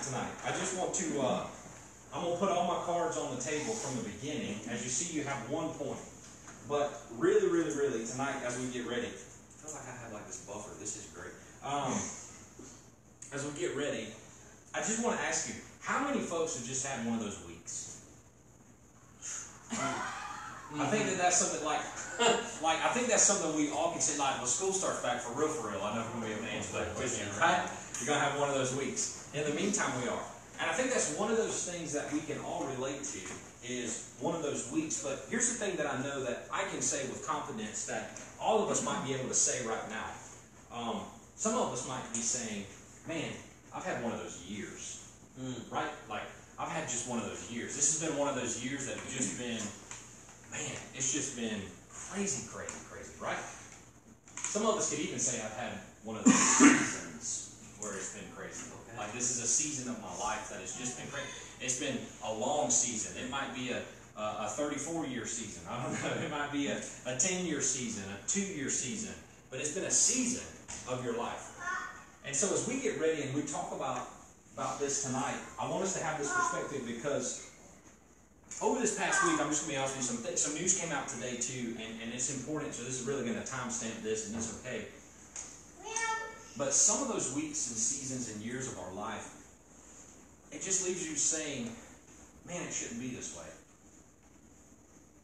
Tonight, I just want to, I'm going to put all my cards on the table from the beginning. As you see, you have 1 point. But really, tonight, as we get ready, I feel like I have like this buffer. This is great. As we get ready, I just want to ask you, how many folks have just had one of those weeks? I think that's something like I think that's something we all can say, like, when school starts back for real, I know we're going to be able to answer that question, right? You're going to have one of those weeks. In the meantime, we are. And I think that's one of those things that we can all relate to, is one of those weeks. But here's the thing that I know that I can say with confidence that all of us might be able to say right now. Some of us might be saying, man, I've had one of those years, right? Like, I've had just one of those years. This has been one of those years that have just been, man, it's just been crazy, right? Some of us could even say I've had one of those seasons where it's been crazy. Like, this is a season of my life that has just been crazy. It's been a long season. It might be a 34-year season. I don't know. It might be a 10-year season, a 2-year season. But it's been a season of your life. And so as we get ready and we talk about this tonight, I want us to have this perspective because over this past week, I'm just going to be honest with you, some news came out today too, and it's important, so this is really going to timestamp this, and it's okay. But some of those weeks and seasons and years of our life, it just leaves you saying, man, it shouldn't be this way.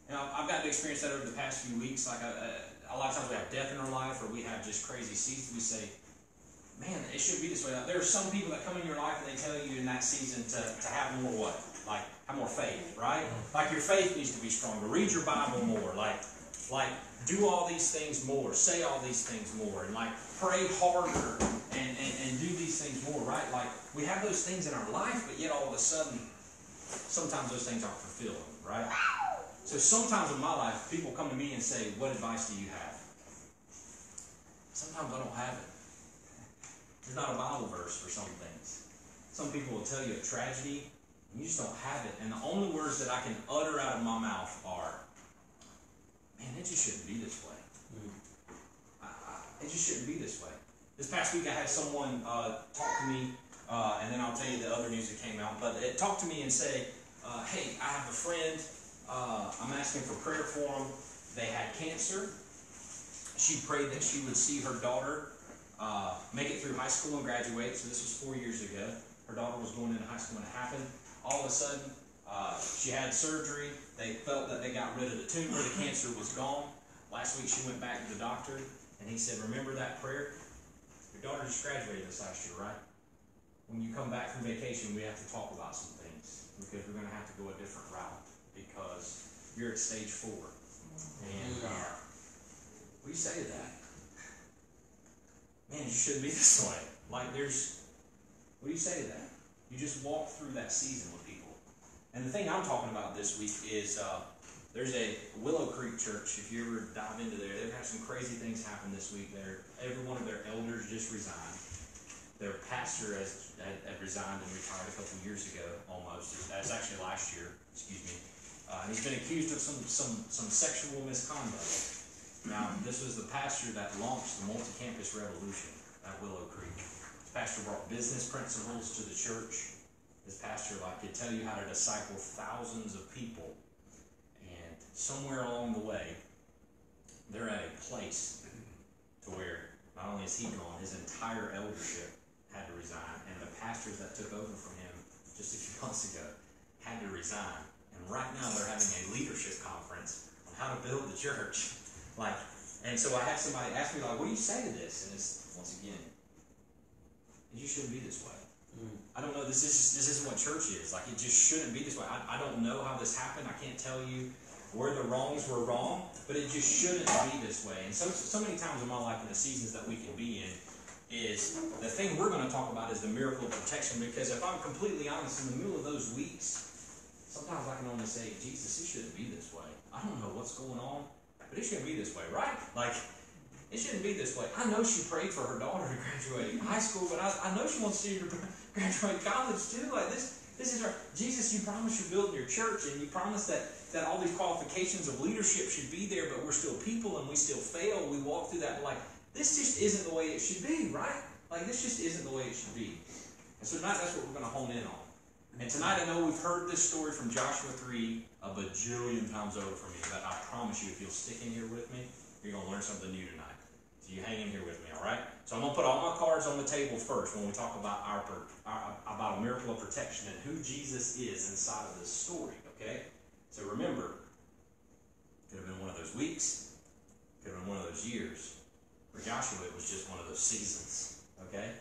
You know, I've gotten to experience that over the past few weeks. Like, a lot of times we have death in our life, or we have just crazy seasons. We say, man, it shouldn't be this way. Now, there are some people that come in your life and they tell you in that season to have more what? Like, have more faith, right? Like, your faith needs to be stronger. Read your Bible more. Like do all these things more. Say all these things more. And, like, pray harder and do these things more, right? Like, we have those things in our life, but yet all of a sudden, sometimes those things aren't fulfilling, right? So sometimes in my life, people come to me and say, what advice do you have? Sometimes I don't have it. There's not a Bible verse for some things. Some people will tell you a tragedy, and you just don't have it. And the only words that I can utter out of my mouth are, man, it just shouldn't be this way. It just shouldn't be this way. This past week I had someone talk to me, and then I'll tell you the other news that came out, but it talked to me and say, hey, I have a friend, I'm asking for prayer for them. They had cancer. She prayed that she would see her daughter make it through high school and graduate. So this was 4 years ago. Her daughter was going into high school when it happened. All of a sudden, she had surgery. They felt that they got rid of the tumor. The cancer was gone. Last week she went back to the doctor, and he said, remember that prayer? Your daughter just graduated this last year, right? When you come back from vacation, we have to talk about some things because we're going to have to go a different route because you're at stage 4. And what do you say to that? Man, you shouldn't be this way. Like, what do you say to that? You just walk through that season with people. And the thing I'm talking about this week is there's a Willow Creek Church. If you ever dive into there, they've had some crazy things happen this week. Every one of their elders just resigned. Their pastor had resigned and retired a couple years ago, almost. That's actually last year, excuse me. And he's been accused of some sexual misconduct. Now, this was the pastor that launched the multi-campus revolution at Willow Creek. This pastor brought business principles to the church. This pastor could tell you how to disciple thousands of people. And somewhere along the way, they're at a place to where not only is he gone, his entire eldership had to resign. And the pastors that took over from him just a few months ago had to resign. And right now they're having a leadership conference on how to build the church. And so I had somebody ask me, what do you say to this? And it's, once again, you shouldn't be this way. I don't know, this isn't what church is. It just shouldn't be this way. I don't know how this happened. I can't tell you where the wrongs were wrong, but it just shouldn't be this way. And so many times in my life, in the seasons that we can be in, is the thing we're going to talk about is the miracle of protection, because if I'm completely honest, in the middle of those weeks, sometimes I can only say, Jesus, it shouldn't be this way. I don't know what's going on, but it shouldn't be this way, right? It shouldn't be this way. I know she prayed for her daughter to graduate high school, but I know she wants to see her graduate college too. This is her. Jesus, you promised you're building your church, and you promised that all these qualifications of leadership should be there, but we're still people and we still fail. We walk through that, this just isn't the way it should be, right? This just isn't the way it should be. And so tonight, that's what we're going to hone in on. And tonight, I know we've heard this story from Joshua 3 a bajillion times over from me, but I promise you, if you'll stick in here with me, you're going to learn something new tonight. So you hang in here with me, all right? So I'm going to put all my cards on the table first when we talk about about a miracle of protection and who Jesus is inside of this story, okay? So remember, it could have been one of those weeks, it could have been one of those years. For Joshua, it was just one of those seasons, okay?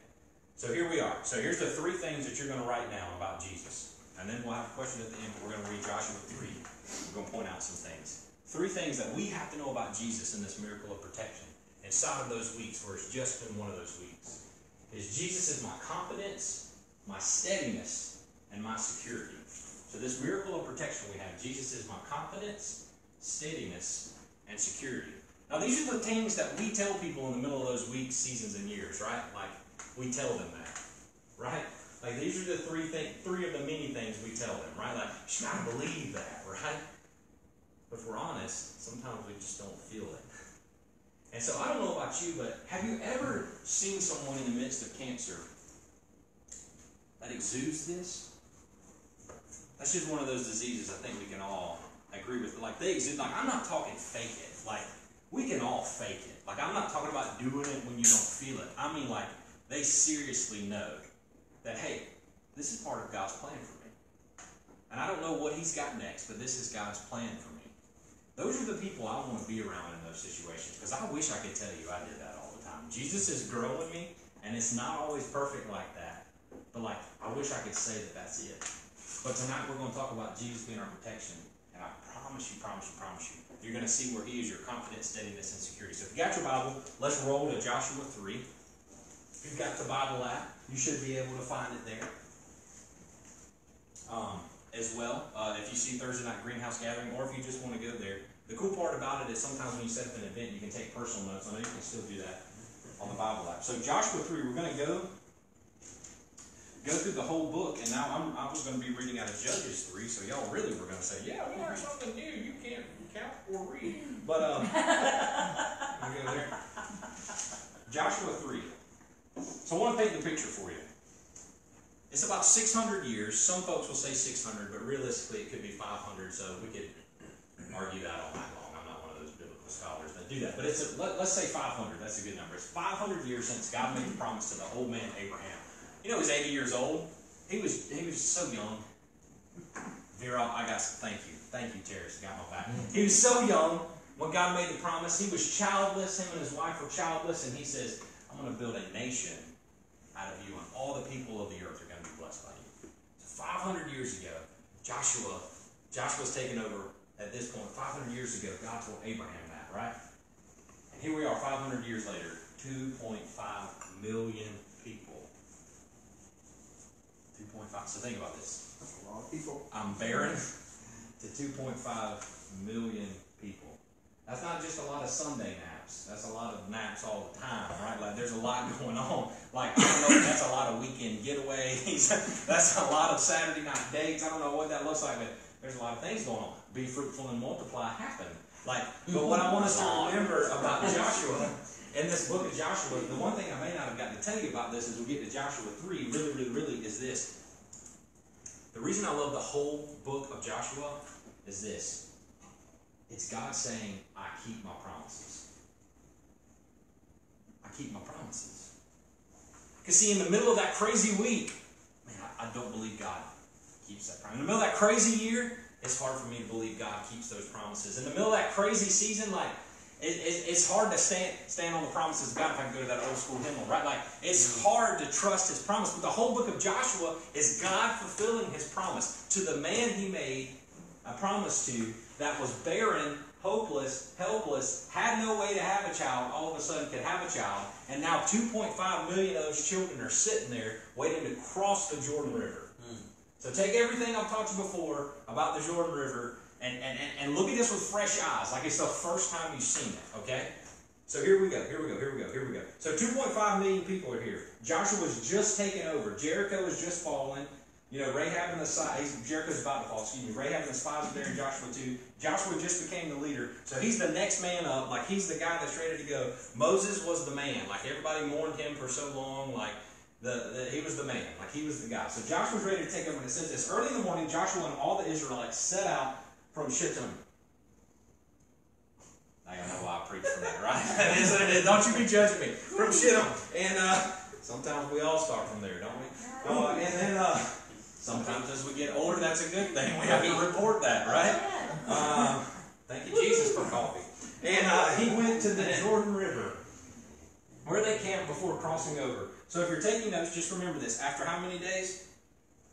So here we are. So here's the three things that you're going to write down about Jesus. And then we'll have a question at the end, but we're going to read Joshua 3. We're going to point out some things. Three things that we have to know about Jesus in this miracle of protection inside of those weeks, where it's just been one of those weeks, is Jesus is my confidence, my steadiness, and my security. So this miracle of protection we have, Jesus is my confidence, steadiness, and security. Now these are the things that we tell people in the middle of those weeks, seasons, and years, right? Like, we tell them that, right? Like, these are the three of the many things we tell them, right? Like, you gotta believe that, right? But if we're honest, sometimes we just don't feel it. And so I don't know about you, but have you ever seen someone in the midst of cancer that exudes this? That's just one of those diseases I think we can all agree with. Like, they exude, like, I'm not talking fake it. Like, we can all fake it. Like, I'm not talking about doing it when you don't feel it. I mean, like, they seriously know that, hey, this is part of God's plan for me. And I don't know what he's got next, but this is God's plan for me. Those are the people I want to be around in those situations, because I wish I could tell you I did that all the time. Jesus is growing me, and it's not always perfect like that. But, like, I wish I could say that that's it. But tonight we're going to talk about Jesus being our protection. And I promise you, you're going to see where he is your confidence, steadiness, and security. So if you got your Bible, let's roll to Joshua 3. If you've got the Bible app, you should be able to find it there. As well, if you see Thursday Night Greenhouse Gathering, or if you just want to go there. The cool part about it is sometimes when you set up an event, you can take personal notes. I know you can still do that on the Bible app. So Joshua 3, we're going to go through the whole book, and now I was going to be reading out of Judges 3, so y'all really were going to say, yeah, we learned something new. You can't count or read. But, let me go there. Joshua 3. So I want to paint the picture for you. It's about 600 years. Some folks will say 600, but realistically it could be 500, so we could argue that all night long. I'm not one of those biblical scholars that do that. But let's say 500. That's a good number. It's 500 years since God made the promise to the old man Abraham. You know, he's 80 years old. He was so young. Vera, thank you. Thank you, Terrence. Got my back. He was so young when God made the promise. He was childless. Him and his wife were childless, and he says, I'm going to build a nation out of you, and all the people of the earth are going to be blessed by you. So 500 years ago, Joshua's taken over at this point. 500 years ago, God told Abraham that, right? And here we are 500 years later, 2.5 million people. 2.5. So think about this. That's a lot of people. I'm barren to 2.5 million people. That's not just a lot of Sunday naps. That's a lot of naps all the time, right? Like, there's a lot going on. Like, I don't know if that's a lot of weekend getaways. That's a lot of Saturday night dates. I don't know what that looks like, but there's a lot of things going on. Be fruitful and multiply happen. Like, but what I want us to remember about Joshua, in this book of Joshua, the one thing I may not have gotten to tell you about this as we get to Joshua 3, really is this. The reason I love the whole book of Joshua is this. It's God saying, I keep my promises. I keep my promises. Because see, in the middle of that crazy week, man, I don't believe God keeps that promise. In the middle of that crazy year, it's hard for me to believe God keeps those promises. In the middle of that crazy season, like, it's hard to stand on the promises of God, if I can go to that old school hymnal, right? Like, it's hard to trust his promise. But the whole book of Joshua is God fulfilling his promise to the man he made a promise to that was barren, hopeless, helpless, had no way to have a child, all of a sudden could have a child, and now 2.5 million of those children are sitting there waiting to cross the Jordan River. So take everything I've taught you before about the Jordan River and look at this with fresh eyes, like it's the first time you've seen it, okay? So here we go. So 2.5 million people are here. Joshua was just taken over. Jericho was just fallen. You know, Rahab and the spies, Jericho's about to fall, Rahab and the spies are there in Joshua 2. Joshua just became the leader. So he's the next man up, like he's the guy that's ready to go. Moses was the man. Like everybody mourned him for so long. Like He was the man, like he was the guy. So Joshua was ready to take over, and it says this: early in the morning, Joshua and all the Israelites set out from Shittim. Now you know why I preach from that, right? That is what it is. Don't you be judging me. From Shittim. And sometimes we all start from there, don't we? And then sometimes as we get older, that's a good thing. We have to report that, right? Thank you, Jesus, for coffee. And he went to the Jordan River, where they camped before crossing over. So if you're taking notes, just remember this. After how many days?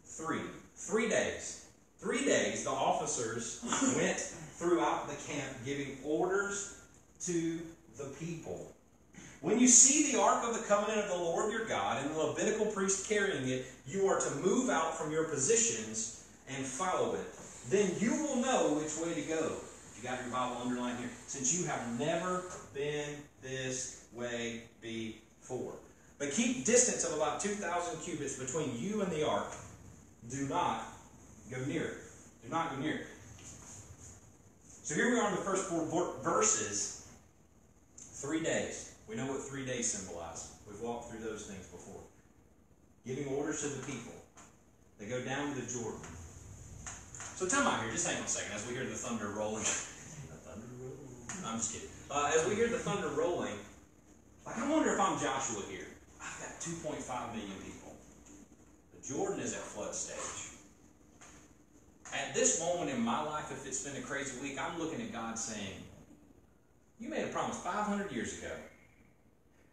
3. 3 days. 3 days, the officers went throughout the camp giving orders to the people. When you see the Ark of the Covenant of the Lord your God and the Levitical priest carrying it, you are to move out from your positions and follow it. Then you will know which way to go. You got your Bible underlined here. Since you have never been this way before. But keep distance of about 2,000 cubits between you and the ark. Do not go near it. Do not go near it. So here we are in the first 4 verses. 3 days. We know what 3 days symbolize. We've walked through those things before. Giving orders to the people. They go down to the Jordan. So time out here. Just hang on a second as we hear the thunder rolling. I'm just kidding. As we hear the thunder rolling, like I wonder if I'm Joshua here. I've got 2.5 million people. The Jordan is at flood stage. At this moment in my life, if it's been a crazy week, I'm looking at God saying, you made a promise 500 years ago.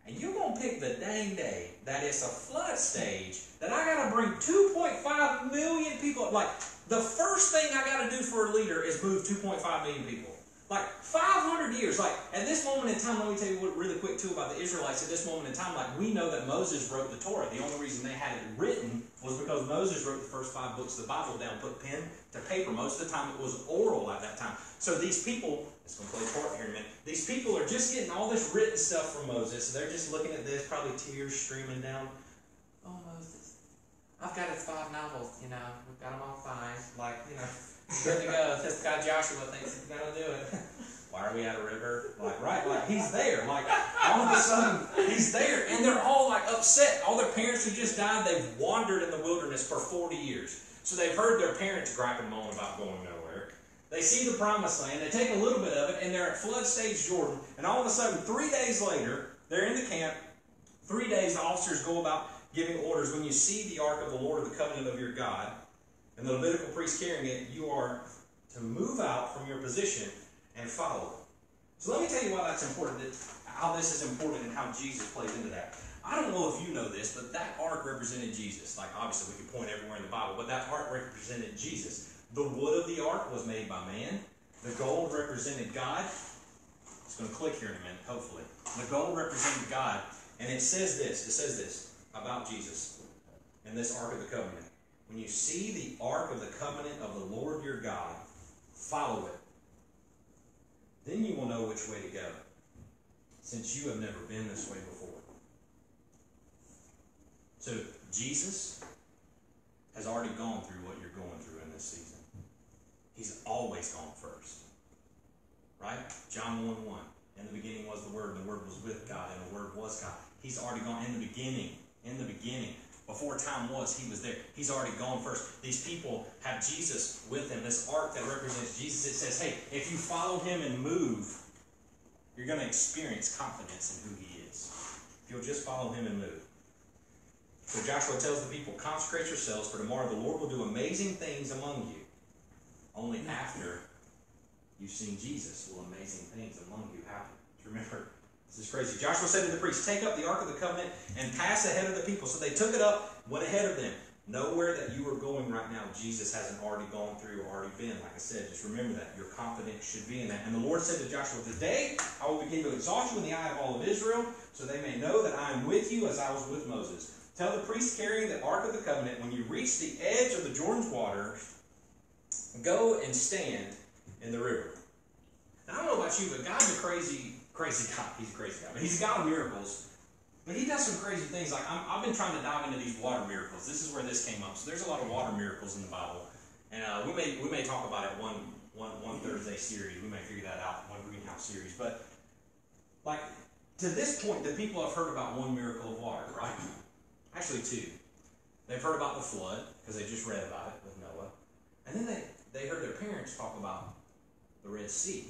And you're going to pick the dang day that it's a flood stage that I got to bring 2.5 million people. Like, the first thing I got to do for a leader is move 2.5 million people. Like 500 years, like at this moment in time, let me tell you what really quick too about the Israelites. At this moment in time, like we know that Moses wrote the Torah. The only reason they had it written was because Moses wrote the first 5 books of the Bible down, put pen to paper. Most of the time it was oral at that time. So these people, it's going to play a part here in a minute. These people are just getting all this written stuff from Moses. So they're just looking at this, probably tears streaming down. Oh, Moses, I've got his 5 novels, you know, we've got them all fine. Like, you know. Good to go. This guy Joshua thinks he's gonna do it. Why are we at a river? Like, right, like he's there. Like, all of a sudden, he's there. And they're all like upset. All their parents who just died, they've wandered in the wilderness for 40 years. So they've heard their parents gripe and moan about going nowhere. They see the promised land, they take a little bit of it, and they're at flood stage Jordan. And all of a sudden, 3 days later, they're in the camp. 3 days, the officers go about giving orders. When you see the ark of the Lord of the covenant of your God, and the Levitical priest carrying it, you are to move out from your position and follow it. So let me tell you why that's important, how this is important and how Jesus plays into that. I don't know if you know this, but that ark represented Jesus. Like obviously we can point everywhere in the Bible, but that ark represented Jesus. The wood of the ark was made by man. The gold represented God. It's going to click here in a minute, hopefully. The gold represented God. And it says this about Jesus in this ark of the covenant. When you see the ark of the covenant of the Lord your God, follow it. Then you will know which way to go, since you have never been this way before. So Jesus has already gone through what you're going through in this season. He's always gone first. Right? John 1:1. In the beginning was the Word, and the Word was with God, and the Word was God. He's already gone in the beginning. Before time was, he was there. He's already gone first. These people have Jesus with them. This ark that represents Jesus, it says, hey, if you follow him and move, you're going to experience confidence in who he is. If you'll just follow him and move. So Joshua tells the people, consecrate yourselves, for tomorrow the Lord will do amazing things among you. Only after you've seen Jesus will amazing things among you happen. Remember, this is crazy. Joshua said to the priests, take up the Ark of the Covenant and pass ahead of the people. So they took it up, went ahead of them. Nowhere that you are going right now, Jesus hasn't already gone through or already been. Like I said, just remember that. Your confidence should be in that. And the Lord said to Joshua, today I will begin to exalt you in the eye of all of Israel, so they may know that I am with you as I was with Moses. Tell the priests carrying the Ark of the Covenant, when you reach the edge of the Jordan's water, go and stand in the river. Now, I don't know about you, but God's a crazy God. He's a crazy guy. But he's a God of miracles. But he does some crazy things. Like I've been trying to dive into these water miracles. This is where this came up. So there's a lot of water miracles in the Bible. And we may talk about it one Thursday series. We may figure that out, one greenhouse series. But like to this point, the people have heard about one miracle of water, right? Actually, two. They've heard about the flood, because they just read about it with Noah. And then they heard their parents talk about the Red Sea.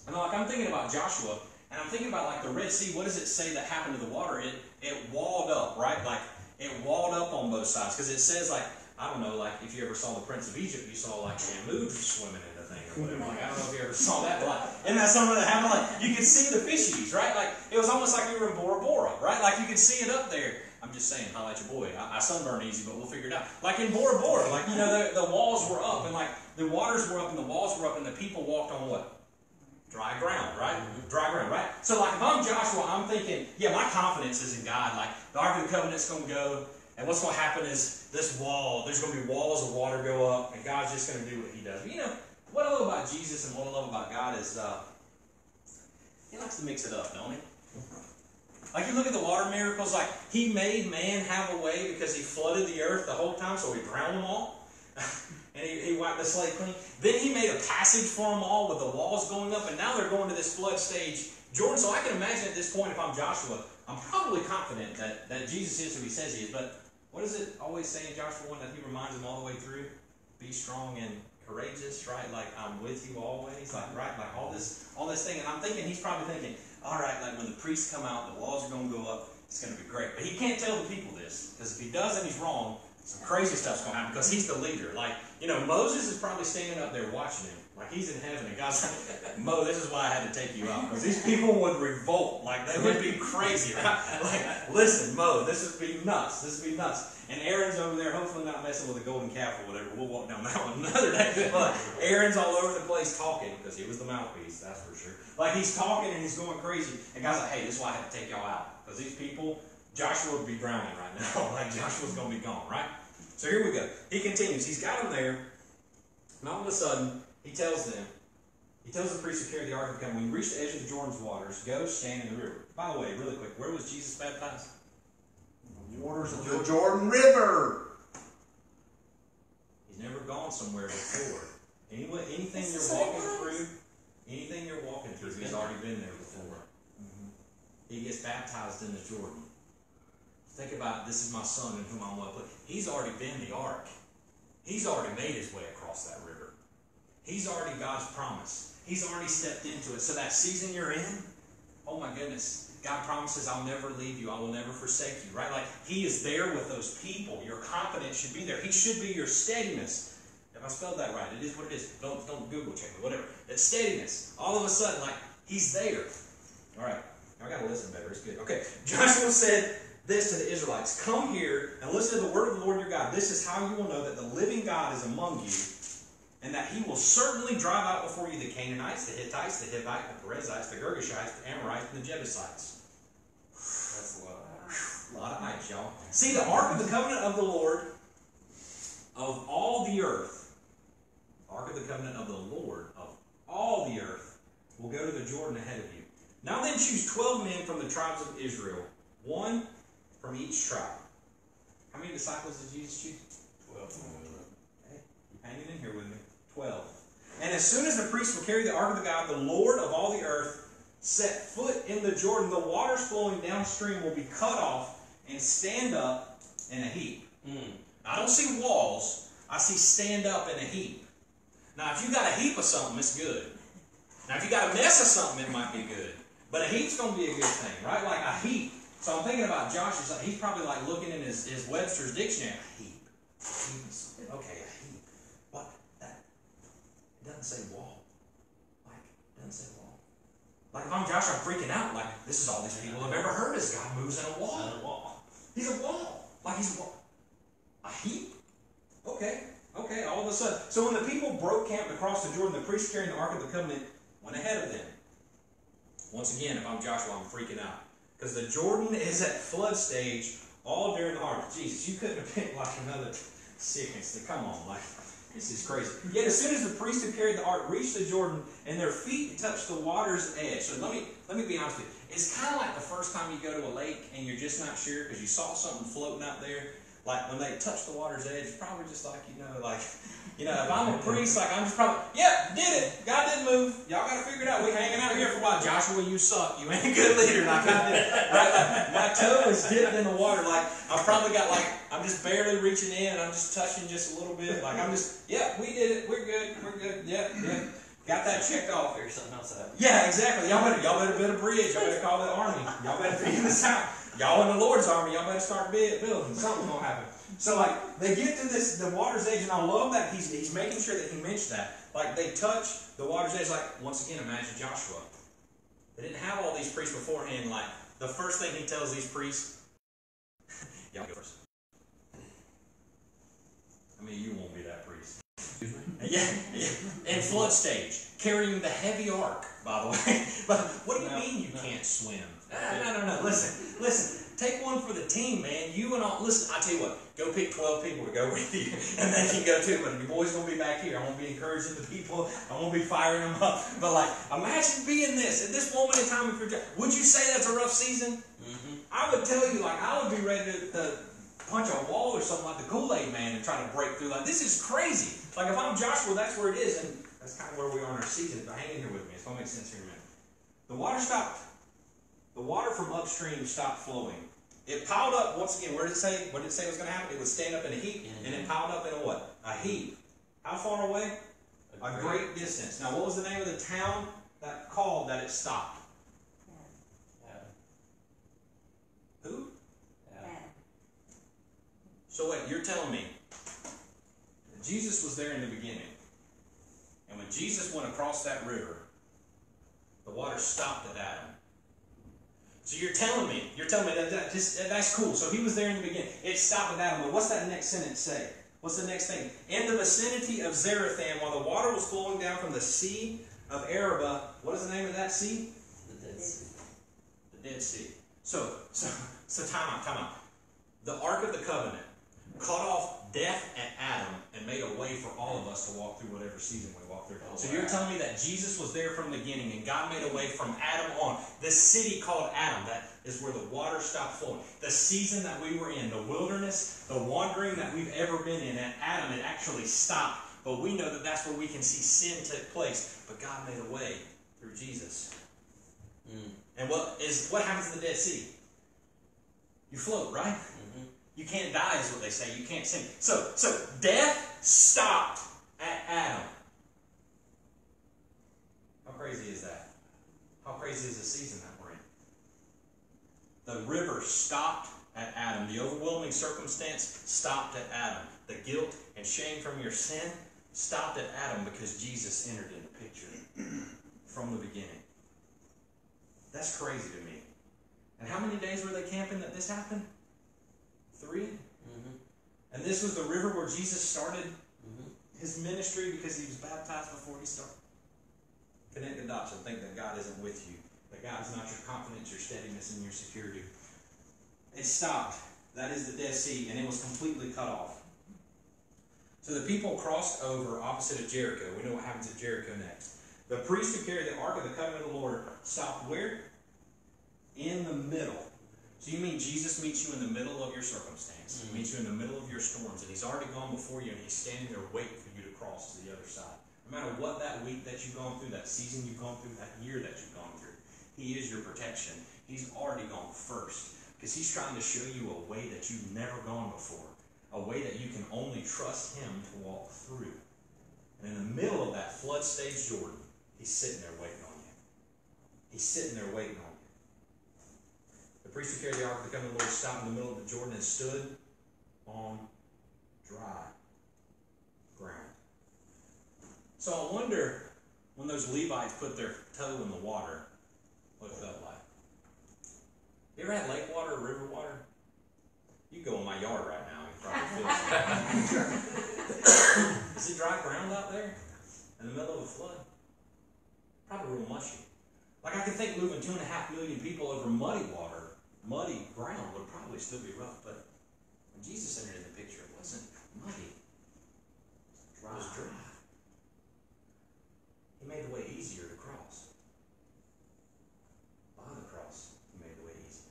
And like I'm thinking about Joshua, and I'm thinking about like the Red Sea, what does it say that happened to the water? It walled up, right? Like it walled up on both sides. Because it says like, I don't know, like if you ever saw the Prince of Egypt, you saw like Shamu swimming in the thing or whatever. Like I don't know if you ever saw that, but like, isn't that something that happened? Like you could see the fishies, right? Like it was almost like we were in Bora Bora, right? Like you could see it up there. I'm just saying, highlight your boy. I sunburn easy, but we'll figure it out. Like in Bora Bora, like, you know, the walls were up, and like the waters were up, and the walls were up, and the people walked on what? Dry ground, right? Dry ground, right? So like if I'm Joshua, I'm thinking, yeah, my confidence is in God. Like the Ark of the Covenant's going to go, and what's going to happen is this wall, there's going to be walls of water go up, and God's just going to do what he does. But, you know, what I love about Jesus and what I love about God is he likes to mix it up, don't he? Like you look at the water miracles, like he made man have a way because he flooded the earth the whole time, so he drowned them all. And he wiped the slate clean. Then he made a passage for them all with the walls going up, and now they're going to this flood stage. Jordan, so I can imagine at this point, if I'm Joshua, I'm probably confident that Jesus is who he says he is. But what does it always say in Joshua 1 that he reminds them all the way through? Be strong and courageous, right? Like I'm with you always, like right, like all this thing. And I'm thinking he's probably thinking, all right, like when the priests come out, the walls are going to go up. It's going to be great. But he can't tell the people this, because if he does and he's wrong, some crazy stuff's going to happen, because he's the leader. Like, you know, Moses is probably standing up there watching him. Like, he's in heaven, and God's like, Mo, this is why I had to take you out, because these people would revolt. Like, they would be crazy, right? Like, listen, Mo, this would be nuts. This would be nuts. And Aaron's over there, hopefully not messing with a golden calf or whatever. We'll walk down that one another day. But Aaron's all over the place talking, because he was the mouthpiece, that's for sure. Like, he's talking and he's going crazy. And God's like, hey, this is why I had to take y'all out. Because these people, Joshua would be drowning right now. Like, Joshua's going to be gone, right? So here we go. He continues. He's got them there. And all of a sudden, he tells the priests who carry the Ark of the Covenant, when you reach the edge of the Jordan's waters, go stand in the river. By the way, really quick, where was Jesus baptized? The waters of the Jordan River. He's never gone somewhere before. Anything you're walking through, he's already been there before. He gets baptized in the Jordan. Think about, this is my son in whom I'm well pleased. He's already been the ark. He's already made his way across that river. He's already God's promise. He's already stepped into it. So that season you're in, oh my goodness, God promises, I'll never leave you. I will never forsake you, right? Like he is there with those people. Your confidence should be there. He should be your steadiness. If I spelled that right, it is what it is. Don't Google check me, whatever. That steadiness. All of a sudden, like he's there. All right, I got to listen better. It's good. Okay, Joshua said this to the Israelites, come here and listen to the word of the Lord your God. This is how you will know that the living God is among you, and that he will certainly drive out before you the Canaanites, the Hittites, the Hivites, the Perizzites, the Girgashites, the Amorites, and the Jebusites. That's a lot of ites, y'all. See, the Ark of the Covenant of the Lord of all the earth, Ark of the Covenant of the Lord of all the earth, will go to the Jordan ahead of you. Now then choose 12 men from the tribes of Israel, one from each tribe. How many disciples did Jesus choose? 12. Okay, hanging in here with me. 12. And as soon as the priests will carry the Ark of the God, the Lord of all the earth, set foot in the Jordan, the waters flowing downstream will be cut off and stand up in a heap. I don't see walls. I see stand up in a heap. Now, if you got a heap of something, it's good. Now, if you got a mess of something, it might be good. But a heap's going to be a good thing, right? Like a heap. So I'm thinking about Josh. He's probably like looking in his Webster's dictionary. A heap. Okay, a heap. What? That? It doesn't say wall. Like, it doesn't say wall. Like if I'm Josh, I'm freaking out. Like, this is all these people have ever heard. This guy moves in a wall. He's a wall. Like he's a wall. A heap? Okay, all of a sudden. So when the people broke camp across the Jordan, the priests carrying the Ark of the Covenant went ahead of them. Once again, if I'm Joshua, I'm freaking out. Because the Jordan is at flood stage all during the harvest. Jesus, you couldn't have picked like another sickness. Come on, like, this is crazy. Yet as soon as the priests who carried the ark reached the Jordan and their feet touched the water's edge. So let me be honest with you. It's kind of like the first time you go to a lake and you're just not sure because you saw something floating out there. like when they touch the water's edge, probably just like, if I'm a priest, like I'm just probably, yep, did it. God didn't move. Y'all got to figure it out. We hanging out here for a while. Joshua, you suck. You ain't a good leader. Like I did. Right? Like, my toe is dipped in the water. Like I've probably got I'm just barely reaching in. I'm just touching just a little bit. Like I'm just, yep, we did it. We're good. We're good. Yep. Got that checked off. Figure something else out. Yeah, exactly. Y'all better build a bridge. Y'all better call the army. Y'all better figure this out. Y'all in the Lord's army. Y'all better start building. Something's gonna happen. So they get to the water's edge, and I love that he's making sure that he mentions that. Like they touch the water's edge. Like once again, imagine Joshua. They didn't have all these priests beforehand. Like the first thing he tells these priests, y'all go first. I mean, you won't be that priest. Yeah. And flood stage, carrying the heavy ark, by the way. But what do you mean you can't swim? No. Listen. Take one for the team, man. You and all. Listen, I tell you what. Go pick 12 people to go with you, and they can go too. But your boys gonna be back here. I'm gonna be encouraging the people. I'm gonna be firing them up. But imagine being this at this moment in time. Would you say that's a rough season? Mm-hmm. I would tell you, I would be ready to punch a wall or something like the Kool-Aid Man and try to break through. Like this is crazy. Like if I'm Joshua, that's where it is, and that's kind of where we are in our season. But hang in here with me. It's gonna make sense here in a minute. The water stopped. The water from upstream stopped flowing. It piled up once again. Where did it say? What did it say was going to happen? It would stand up in a heap, and it piled up in a what? A heap. How far away? A great distance. Now, what was the name of the town that called that it stopped? Adam. Who? Adam. So wait, you're telling me Jesus was there in the beginning, and when Jesus went across that river, the water stopped at Adam. So you're telling me that's cool. So he was there in the beginning. It stopped at Adam. But what's that next sentence say? What's the next thing? In the vicinity of Zarethan, while the water was flowing down from the Sea of Arabah, what is the name of that sea? The Dead Sea. The Dead Sea. So time out. The Ark of the Covenant cut off death at Adam and made a way for all of us to walk through whatever season we walk through. So you're telling me that Jesus was there from the beginning and God made a way from Adam on. This city called Adam, that is where the water stopped flowing. The season that we were in, the wilderness, the wandering that we've ever been in, at Adam, it actually stopped. But we know that that's where we can see sin take place. But God made a way through Jesus. And what happens to the Dead Sea? You float, right? Mm-hmm. You can't die is what they say. You can't sin. So death stopped at Adam. How crazy is that? How crazy is the season that we're in? The river stopped at Adam. The overwhelming circumstance stopped at Adam. The guilt and shame from your sin stopped at Adam because Jesus entered in the picture from the beginning. That's crazy to me. And how many days were they camping that this happened? 3? Mm-hmm. And this was the river where Jesus started his ministry because he was baptized before he started. Connect the dots and think that God isn't with you. That God is not your confidence, your steadiness, and your security. It stopped. That is the Dead Sea, and it was completely cut off. So the people crossed over opposite of Jericho. We know what happens at Jericho next. The priest who carried the Ark of the Covenant of the Lord stopped where? In the middle. So you mean Jesus meets you in the middle of your circumstance. He meets you in the middle of your storms, and he's already gone before you, and he's standing there waiting for you to cross to the other side. No matter what that week that you've gone through, that season you've gone through, that year that you've gone through, he is your protection. He's already gone first because he's trying to show you a way that you've never gone before, a way that you can only trust him to walk through. And in the middle of that flood stage Jordan, he's sitting there waiting on you. He's sitting there waiting on you. The priest who carried the Ark of the Covenant of the Lord stopped in the middle of the Jordan and stood on dry ground. So I wonder, when those Levites put their toe in the water, what it felt like. You ever had lake water or river water? You go in my yard right now and probably feel it. Is it dry ground out there in the middle of a flood? Probably real mushy. Like I can think moving 2.5 million people over muddy water, muddy ground would probably still be rough. But when Jesus entered in the picture, it wasn't muddy. It was dry. He made the way easier to cross. By the cross, he made the way easier.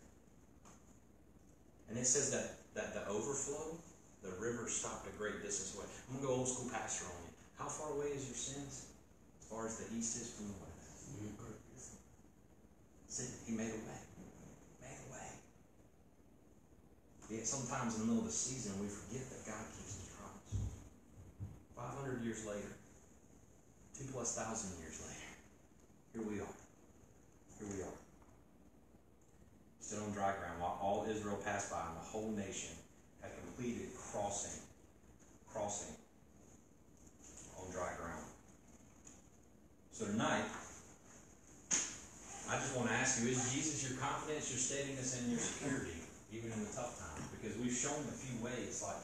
And it says that the overflow, the river stopped a great distance away. I'm going to go old school pastor on you. How far away is your sins? As far as the east is from the west. See, he made a way. Made a way. Yet sometimes in the middle of the season, we forget that God keeps his promise. 500 years later, 2,000+ years later, here we are. Here we are. Stood on dry ground while all Israel passed by, and the whole nation had completed crossing on dry ground. So tonight, I just want to ask you, is Jesus your confidence, your steadiness, and your security, even in the tough times? Because we've shown a few ways, like,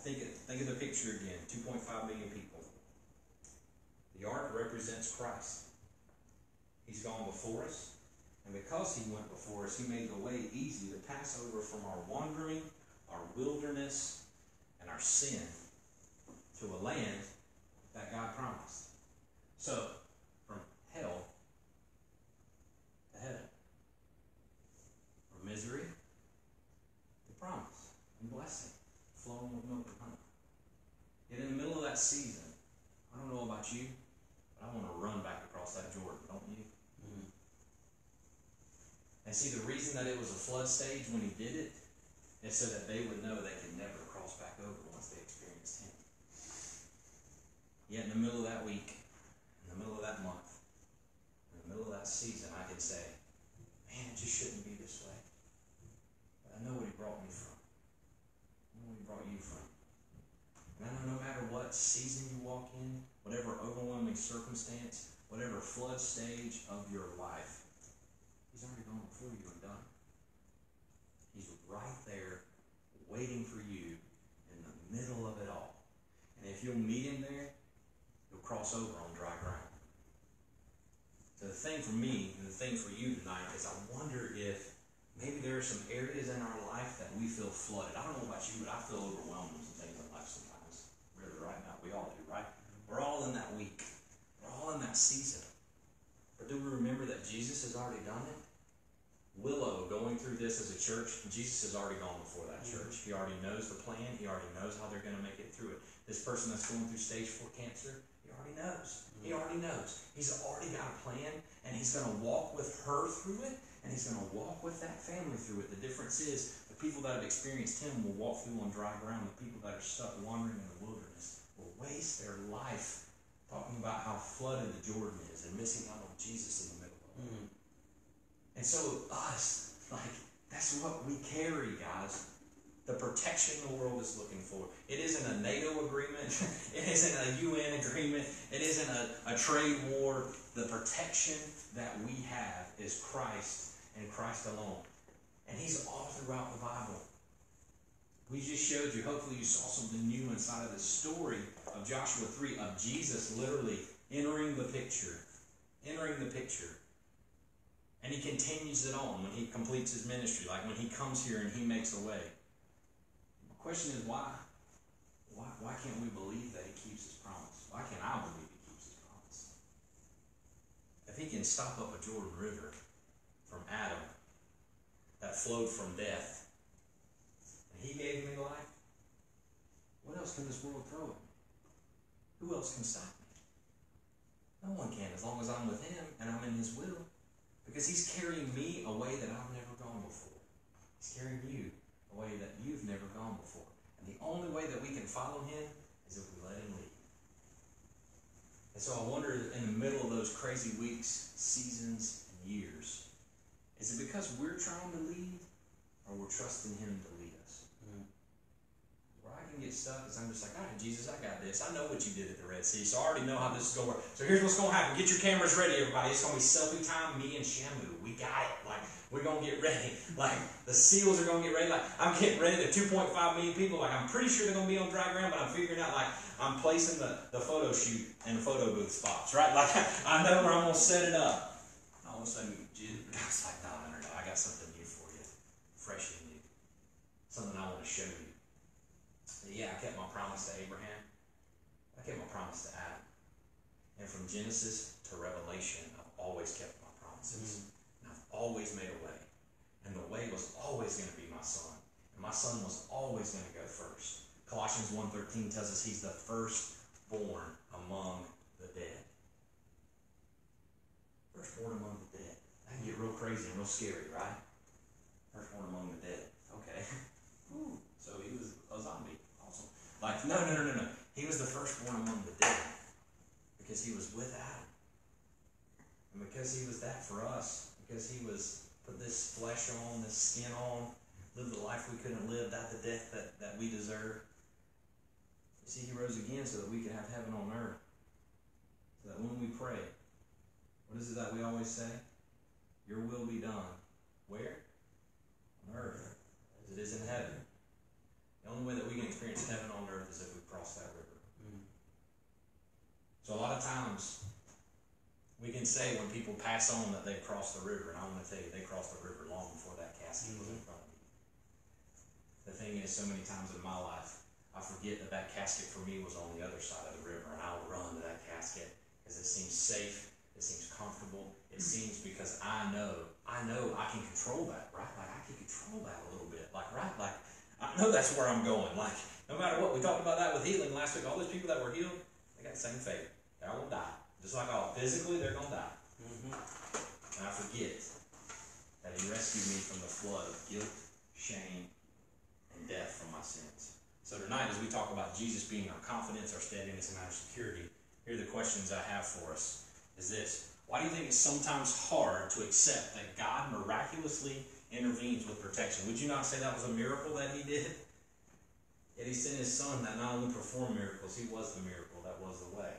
think of the picture again, 2.5 million people. The ark represents Christ. He's gone before us, and because he went before us, he made the way easy to pass over from our wandering, our wilderness, and our sin to a land that God promised. So, from hell to heaven, from misery to promise and blessing, flowing with milk and honey. Yet in the middle of that season, I don't know about you, but I want to run back across that Jordan, don't you? Mm-hmm. And see, the reason that it was a flood stage when he did it is so that they would know they could never cross back over once they experienced him. Yet in the middle of that week, in the middle of that month, in the middle of that season, I could say, man, it just shouldn't be this way. But I know what he brought me from. I know what he brought you from. And I know no matter what season you walk in, whatever overwhelming circumstance, whatever flood stage of your life, he's already gone before you and done. He's right there waiting for you in the middle of it all. And if you'll meet him there, you'll cross over on dry ground. So the thing for me and the thing for you tonight is I wonder if maybe there are some areas in our life that we feel flooded. I don't know about you, but I feel overwhelmed with some things in life sometimes. Really, right now. We all do, right? We're all in that week. We're all in that season. But do we remember that Jesus has already done it? Willow, going through this as a church, Jesus has already gone before that church. He already knows the plan. He already knows how they're going to make it through it. This person that's going through stage 4 cancer, he already knows. He already knows. He's already got a plan, and he's going to walk with her through it, and he's going to walk with that family through it. The difference is the people that have experienced him will walk through on dry ground. The people that are stuck wandering in the wilderness will waste their life talking about how flooded the Jordan is and missing out on Jesus in the middle of it. Mm-hmm. And so us, like, that's what we carry, guys. The protection the world is looking for. It isn't a NATO agreement. It isn't a UN agreement. It isn't a trade war. The protection that we have is Christ and Christ alone. And he's all throughout the Bible. We just showed you, hopefully you saw something new inside of the story of Joshua 3, of Jesus literally entering the picture. Entering the picture. And he continues it on when he completes his ministry, like when he comes here and he makes a way. The question is why? Why can't we believe that he keeps his promise? Why can't I believe he keeps his promise? If he can stop up a Jordan River from Adam that flowed from death, and he gave me life, what else can this world throw at me? Who else can stop me? No one can, as long as I'm with him and I'm in his will. Because he's carrying me a way that I've never gone before. He's carrying you a way that you've never gone before. And the only way that we can follow him is if we let him lead. And so I wonder, in the middle of those crazy weeks, seasons, and years, is it because we're trying to lead, or we're trusting him to lead us? Mm-hmm. Where I can get stuck is I'm just like, all right, Jesus, I got this. I know what you did at the Red Sea, so I already know how this is going to work. So here's what's going to happen. Get your cameras ready, everybody. It's going to be selfie time, me and Shamu. We got it. Like, we're going to get ready. Like, the SEALs are going to get ready. Like, I'm getting ready. The 2.5 million people, like, I'm pretty sure they're going to be on dry ground, but I'm figuring out, like, I'm placing the photo shoot in the photo booth spots, right? Like, I know where I'm going to set it up. All of a sudden, God's like, no, I got something new for you. Fresh and new. Something I want to show you. Yeah, I kept my promise to Abraham. I kept my promise to Adam. And from Genesis to Revelation, I've always kept my promises. Mm-hmm. And I've always made a way. And the way was always going to be my son. And my son was always going to go first. Colossians 1:13 tells us he's the firstborn among the dead. Firstborn among the dead. That can get real crazy and real scary, right? Firstborn among the dead. Okay. Ooh, so he was a zombie. Awesome. Like, no. He was the firstborn among the dead because he was with Adam. And because he was that for us, because he was put this flesh on, this skin on, lived the life we couldn't live, died the death that we deserve. You see, he rose again so that we could have heaven on earth. So that when we pray, what is it that we always say? Your will be done. Where? On earth, as it is in heaven. The only way that we can experience heaven on earth is if we cross that river. So a lot of times, we can say when people pass on that they've crossed the river, and I want to tell you, they crossed the river long before that casket was in front of you. The thing is, so many times in my life, I forget that casket for me was on the other side of the river, and I'll run to that casket because it seems safe, it seems comfortable, it seems because I know I can control that, right? Like, I can control that a little bit, like, right? Like, I know that's where I'm going. Like, no matter what, we talked about that with healing last week. All those people that were healed, they got the same fate. They're all going to die. Just like all physically, they're going to die. And I forget that he rescued me from the flood of guilt, shame, and death from my sins. So tonight, as we talk about Jesus being our confidence, our steadiness, and our security, here are the questions I have for us. Is this: why do you think it's sometimes hard to accept that God miraculously intervenes with protection? Would you not say that was a miracle that he did? Yet he sent his son that not only performed miracles, he was the miracle, that was the way.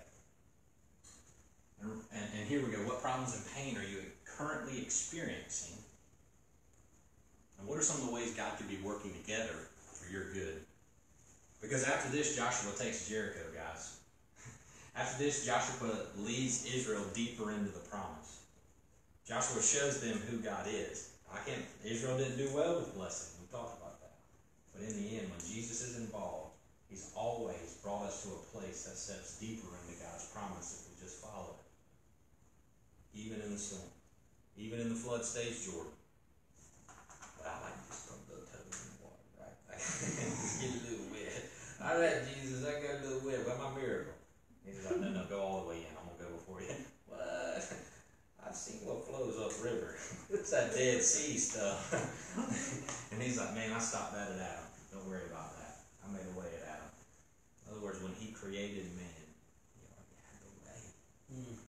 And here we go. What problems and pain are you currently experiencing? And what are some of the ways God could be working together for your good? Because after this, Joshua takes Jericho, guys. After this, Joshua leads Israel deeper into the promise. Joshua shows them who God is. Israel didn't do well with blessing. We talked about that. But in the end, when Jesus is involved, he's always brought us to a place that steps deeper into God's promise if we just follow it. Even in the storm. Even in the flood stage, Jordan. But I like to just put the toe in the water, right? Just get a little wet. All right, Jesus, I got a little wet. Where's my miracle? He's like, no, go all the way in. I'm going to go before you. What? I've seen what flows upriver. It's that Dead Sea stuff. And he's like, man, I stopped that at Adam. Don't worry about that. I made a way at Adam. In other words, when he created man,